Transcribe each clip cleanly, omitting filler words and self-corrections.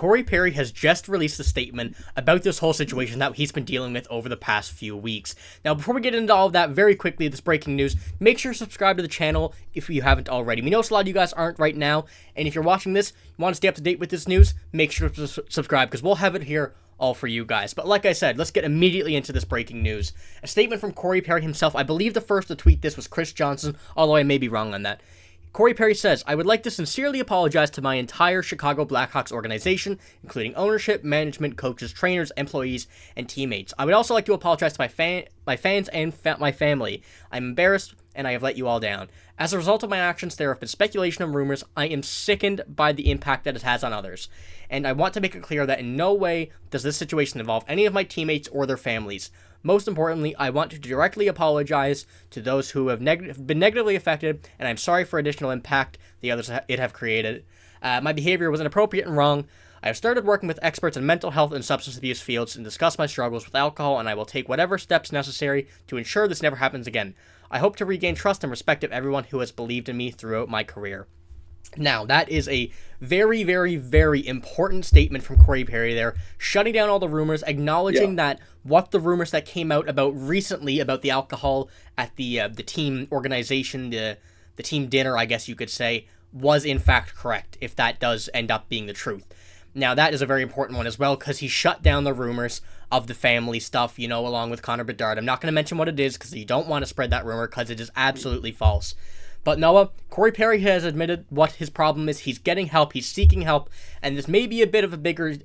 Corey Perry has just released a statement about this whole situation that he's been dealing with over the past few weeks. Now, before we get into all of that, very quickly, this breaking news, make sure to subscribe to the channel if you haven't already. We know a lot of you guys aren't right now, and if you're watching this, you want to stay up to date with this news, make sure to subscribe, because we'll have it here all for you guys. But like I said, let's get immediately into this breaking news. A statement from Corey Perry himself. I believe the first to tweet this was Chris Johnson, although I may be wrong on that. Corey Perry says, "I would like to sincerely apologize to my entire Chicago Blackhawks organization, including ownership, management, coaches, trainers, employees, and teammates. I would also like to apologize to my fans and my family. I'm embarrassed, and I have let you all down. As a result of my actions, there have been speculation and rumors. I am sickened by the impact that it has on others. And I want to make it clear that in no way does this situation involve any of my teammates or their families. Most importantly, I want to directly apologize to those who have been negatively affected, and I'm sorry for additional impact the others it have created. My behavior was inappropriate and wrong. I have started working with experts in mental health and substance abuse fields and discuss my struggles with alcohol, and I will take whatever steps necessary to ensure this never happens again. I hope to regain trust and respect of everyone who has believed in me throughout my career." Now, that is a very, very, very important statement from Corey Perry there, shutting down all the rumors, acknowledging that what the rumors that came out about recently about the alcohol at the team organization, the team dinner, I guess you could say, was in fact correct, if that does end up being the truth. Now, that is a very important one as well, because he shut down the rumors of the family stuff, you know, along with Connor Bedard. I'm not going to mention what it is, because you don't want to spread that rumor, because it is absolutely false. But Noah, Corey Perry has admitted what his problem is. He's getting help. He's seeking help. And this may be a bit of a bigger,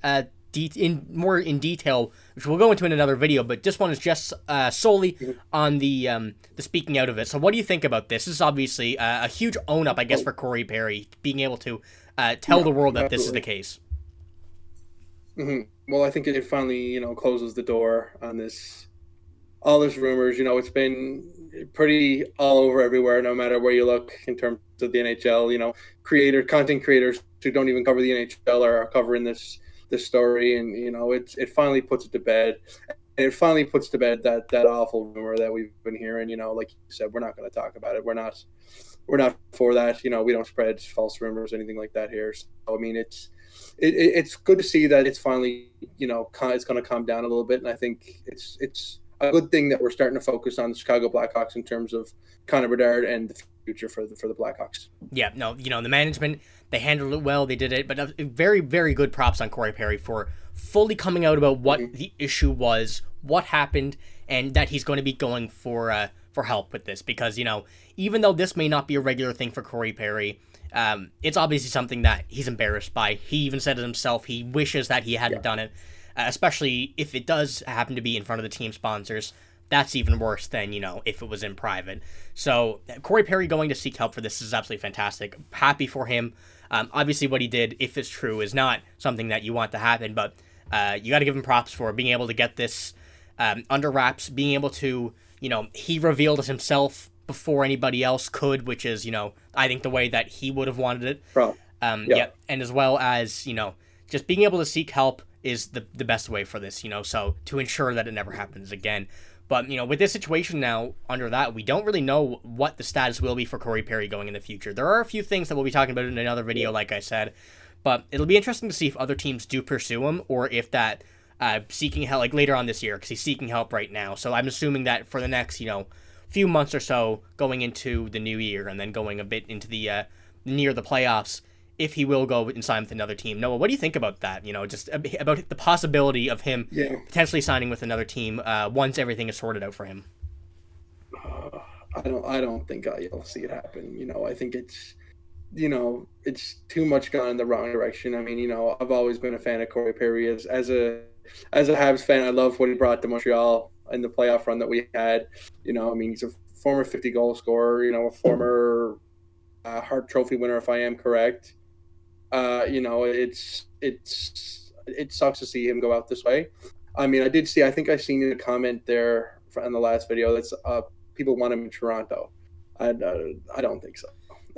more in detail, which we'll go into in another video. But this one is just solely on the speaking out of it. So what do you think about this? This is obviously a huge own-up, I guess, for Corey Perry, being able to tell the world that this is the case. Well, I think it finally, closes the door on this. All this rumors, it's been pretty all over everywhere, no matter where you look in terms of the NHL. Content creators who don't even cover the NHL are covering this story, and it finally puts it to bed. And it finally puts to bed that awful rumor that we've been hearing. Like you said, we're not going to talk about it. We're not for that. We don't spread false rumors, anything like that here. So I mean, it's good to see that it's finally it's going to calm down a little bit, and I think it's a good thing that we're starting to focus on the Chicago Blackhawks in terms of Connor Bedard and the future for the Blackhawks. Yeah, no, the management, they handled it well, they did it, but very, very good props on Corey Perry for fully coming out about what the issue was, what happened, and that he's going to be going for help with this, because, even though this may not be a regular thing for Corey Perry, it's obviously something that he's embarrassed by. He even said it himself, he wishes that he hadn't done it. Especially if it does happen to be in front of the team sponsors. That's even worse than, if it was in private. So, Corey Perry going to seek help for this is absolutely fantastic. Happy for him. Obviously, what he did, if it's true, is not something that you want to happen, but you got to give him props for being able to get this under wraps, being able to, he revealed it himself before anybody else could, which is, I think the way that he would have wanted it. Yeah, and as well as, just being able to seek help is the best way for this, so to ensure that it never happens again. But, with this situation now under that, we don't really know what the status will be for Corey Perry going in the future. There are a few things that we'll be talking about in another video, like I said, but it'll be interesting to see if other teams do pursue him, or if that seeking help, like later on this year, because he's seeking help right now. So I'm assuming that for the next, few months or so, going into the new year, and then going a bit into the near the playoffs, if he will go and sign with another team. Noah, what do you think about that? Just about the possibility of him potentially signing with another team once everything is sorted out for him. I don't think you'll see it happen. I think it's too much gone in the wrong direction. I mean, I've always been a fan of Corey Perry as a Habs fan. I love what he brought to Montreal in the playoff run that we had. He's a former 50-goal scorer. A former Hart Trophy winner, if I am correct. It sucks to see him go out this way. I mean, I think I seen a comment there in the last video that's people want him in Toronto. I don't think so.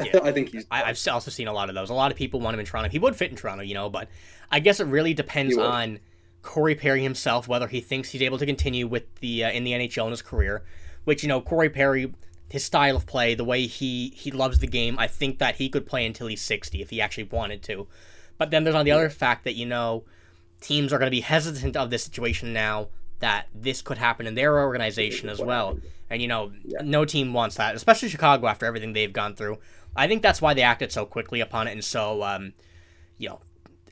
Yeah. I think I've also seen a lot of those. A lot of people want him in Toronto. He would fit in Toronto, but I guess it really depends on Corey Perry himself, whether he thinks he's able to continue with the in the NHL in his career, which, Corey Perry, his style of play, the way he loves the game, I think that he could play until he's 60 if he actually wanted to. But then there's on the other fact that, teams are going to be hesitant of this situation now that this could happen in their organization as well. And, no team wants that, especially Chicago after everything they've gone through. I think that's why they acted so quickly upon it and so,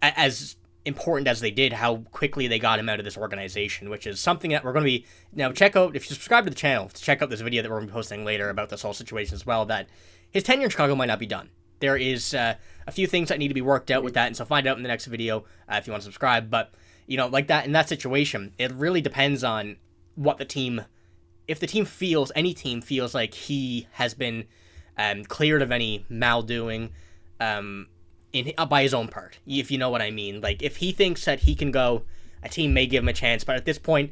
as important as they did, how quickly they got him out of this organization, which is something that we're going to be... Now, check out, if you subscribe to the channel, to check out this video that we're going to be posting later about this whole situation as well, that his tenure in Chicago might not be done. There is a few things that need to be worked out with that, and so find out in the next video if you want to subscribe. But, like that, in that situation, it really depends on what the team... If the team feels, any team feels like he has been cleared of any maldoing by his own part, if you know what I mean. Like, if he thinks that he can go, a team may give him a chance, but at this point,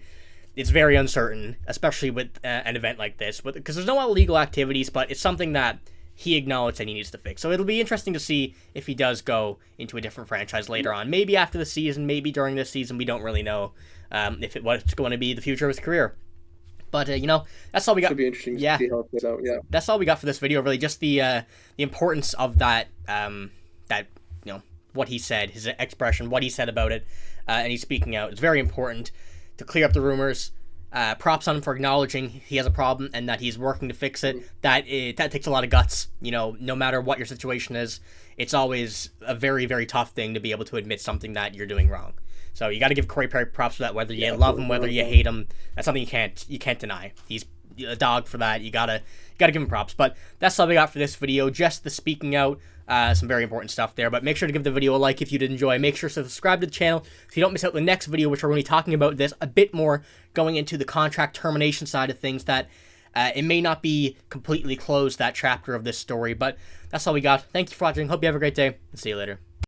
it's very uncertain, especially with an event like this, because there's no illegal activities, but it's something that he acknowledged that he needs to fix. So it'll be interesting to see if he does go into a different franchise later on. Maybe after the season, maybe during this season. We don't really know what's going to be the future of his career. But, that's all we got. Should be interesting to see how it plays out, yeah. That's all we got for this video, really. Just the importance of that, what he said, his expression, what he said about it, and he's speaking out. It's very important to clear up the rumors. Props on him for acknowledging he has a problem and that he's working to fix it. That takes a lot of guts. No matter what your situation is, it's always a very, very tough thing to be able to admit something that you're doing wrong. So you got to give Corey Perry props for that. Whether you love him, whether you hate him, that's something you can't deny. He's a dog for that. You gotta give him props. But that's all we got for this video. Just the speaking out. Some very important stuff there. But make sure to give the video a like if you did enjoy. Make sure to subscribe to the channel so you don't miss out the next video, which we're going to be talking about this a bit more, going into the contract termination side of things. That it may not be completely closed, that chapter of this story. But that's all we got. Thank you for watching. Hope you have a great day. And see you later.